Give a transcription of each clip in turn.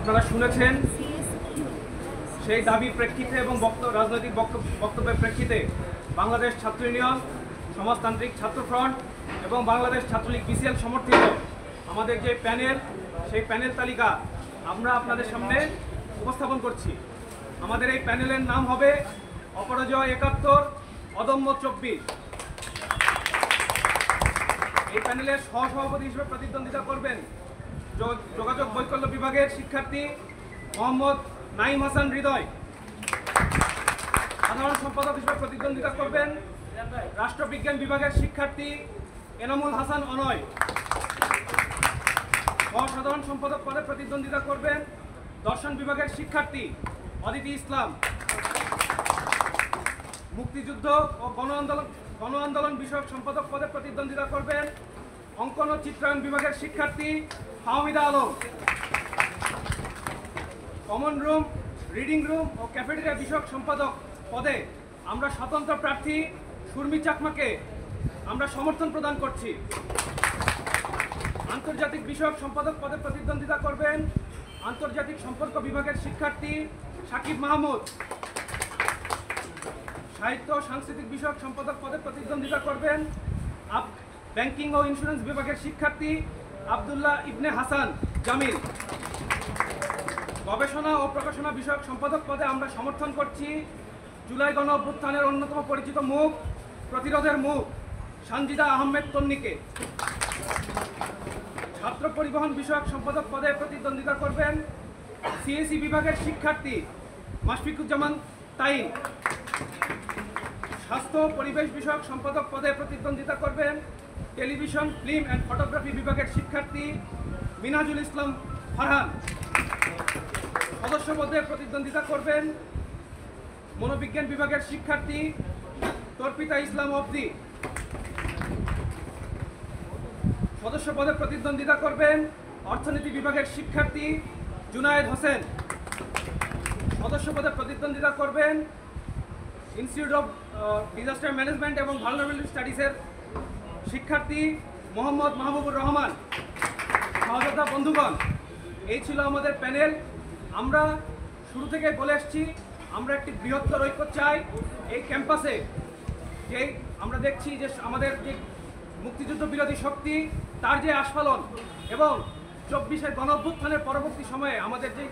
আপনারা শুনেছেন সেই দাবি প্রেক্ষিতে এবং রাজনৈতিক বক্তব্যের প্রেক্ষিতে বাংলাদেশ ছাত্র ইউনিয়ন, সমাজতান্ত্রিক ছাত্র ফ্রন্ট এবং বাংলাদেশ ছাত্রলীগ বিসিএল সমর্থিত আমাদের যে প্যানেল, সেই প্যানেল তালিকা আমরা আপনাদের সামনে উপস্থাপন করছি। আমাদের এই প্যানেলের নাম হবে অপরাজয় ৭১, অদম্য ২৪। এই প্যানেলের সহসভাপতি হিসেবে প্রতিদ্বন্দ্বিতা করবেন যোগাযোগ বৈকল্য বিভাগের শিক্ষার্থী মোহাম্মদ নাঈম হাসান হৃদয়। সাধারণ সম্পাদক হিসেবে প্রতিদ্বন্দ্বিতা করবেন রাষ্ট্রবিজ্ঞান বিভাগের শিক্ষার্থী এনামুল হাসান অনয়। সহসাধারণ সম্পাদক পদে প্রতিদ্বন্দ্বিতা করবেন দর্শন বিভাগের শিক্ষার্থী অদিতি ইসলাম। মুক্তিযুদ্ধ ও গণ আন্দোলন বিষয়ক সম্পাদক পদে প্রতিদ্বন্দ্বিতা করবেন অঙ্কন ও চিত্রায়ন বিভাগের শিক্ষার্থী Fahmida Alam. Common room, reading room ও ক্যাফেটেরিয়া বিষয়ক সম্পাদক পদে আমরা স্বতন্ত্র প্রার্থী সুরমি চাকমাকে আমরা সমর্থন প্রদান করছি। আন্তর্জাতিক বিষয়ক সম্পাদক পদে প্রতিদ্বন্দ্বিতা করবেন আন্তর্জাতিক সম্পর্ক বিভাগের শিক্ষার্থী সাকিব মাহমুদ। সাহিত্য ও সাংস্কৃতিক বিষয়ক সম্পাদক পদে প্রতিদ্বন্দ্বিতা করবেন ব্যাংকিং ও ইন্স্যুরেন্স বিভাগের শিক্ষার্থী আব্দুল্লাহ ইবনে হাসান জামিল। গবেষণা ও প্রকাশনা বিষয়ক সম্পাদক পদে আমরা সমর্থন করছি জুলাই গণ অভ্যুত্থানের অন্যতম পরিচিত মুখ, প্রতিরোধের মুখ সানজিদা আহমেদ তন্নিকে। ছাত্র পরিবহন বিষয়ক সম্পাদক পদে প্রতিদ্বন্দ্বিতা করবেন সিএসি বিভাগের শিক্ষার্থী মাশফিকুজ্জামান তাইন। স্বাস্থ্য পরিবেশ বিষয়ক সম্পাদক পদে প্রতিদ্বন্দ্বিতা করবেন টেলিভিশন, ফিল্ম অ্যান্ড ফটোগ্রাফি বিভাগের শিক্ষার্থী মিনাজুল ইসলাম ফারহান। সদস্য পদে প্রতিদ্বন্দ্বিতা করবেন মনোবিজ্ঞান বিভাগের শিক্ষার্থী তর্পিতা ইসলাম অবদি। সদস্য পদে প্রতিদ্বন্দ্বিতা করবেন অর্থনীতি বিভাগের শিক্ষার্থী জুনায়েদ হোসেন। সদস্য পদে প্রতিদ্বন্দ্বিতা করবেন ইনস্টিটিউট অফ ডিজাস্টার ম্যানেজমেন্ট এবং ভালনারেবল স্টাডিজের শিক্ষার্থী মোহাম্মদ মাহবুবুর রহমান। সহযোদ্ধা বন্ধুগণ, এই ছিল আমাদের প্যানেল। আমরা শুরু থেকে বলে এসেছি আমরা একটি বৃহত্তর ঐক্য চাই এই ক্যাম্পাসে। যেই আমরা দেখছি যে আমাদের যে মুক্তিযুদ্ধ বিরোধী শক্তি তার যে আস্ফালন এবং ২৪-এর গণঅভ্যুত্থানের পরবর্তী সময়ে আমাদের যে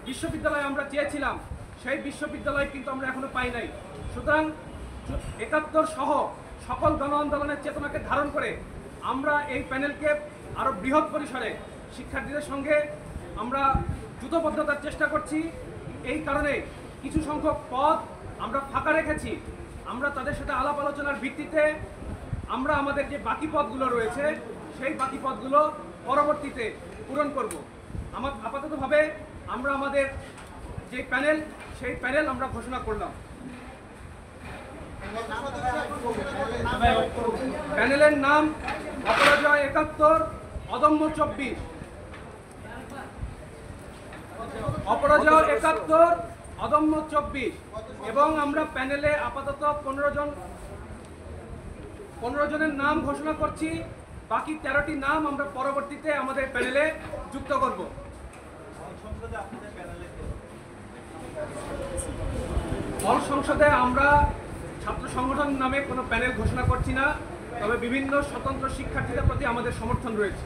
বিশ্ববিদ্যালয় আমরা চেয়েছিলাম সেই বিশ্ববিদ্যালয় কিন্তু আমরা এখনো পাই নাই। সুতরাং ৭১ সহ সকল গণ আন্দোলনের চেতনাকে ধারণ করে আমরা এই প্যানেলকে আরও বৃহৎ পরিসরে শিক্ষার্থীদের সঙ্গে আমরা যুথবদ্ধতার চেষ্টা করছি। এই কারণে কিছু সংখ্যক পদ আমরা ফাঁকা রেখেছি। আমরা তাদের সাথে আলাপ আলোচনার ভিত্তিতে আমরা আমাদের যে বাকি পদগুলো রয়েছে সেই বাকি পদগুলো পরবর্তীতে পূরণ করব। আপাততভাবে আমরা আমাদের যে প্যানেল সেই প্যানেল আমরা ঘোষণা করলাম। প্যানেলের নাম অপরাজয় ৭১, অদম্য ২৪। অপরাজয় ৭১, অদম্য ২৪। এবং আমরা প্যানেলে আপাতত ১৫ জনের নাম ঘোষণা করছি। বাকি ১৩টি নাম আমরা পরবর্তীতে আমাদের প্যানেলে যুক্ত করব। হল সংসদে আমরা ছাত্র সংগঠন নামে কোনো প্যানেল ঘোষণা করছি না, তবে বিভিন্ন স্বতন্ত্র শিক্ষার্থীদের প্রতি আমাদের সমর্থন রয়েছে।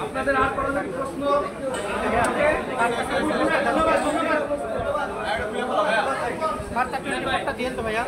আপনাদের আর কোনো প্রশ্ন ভাইয়া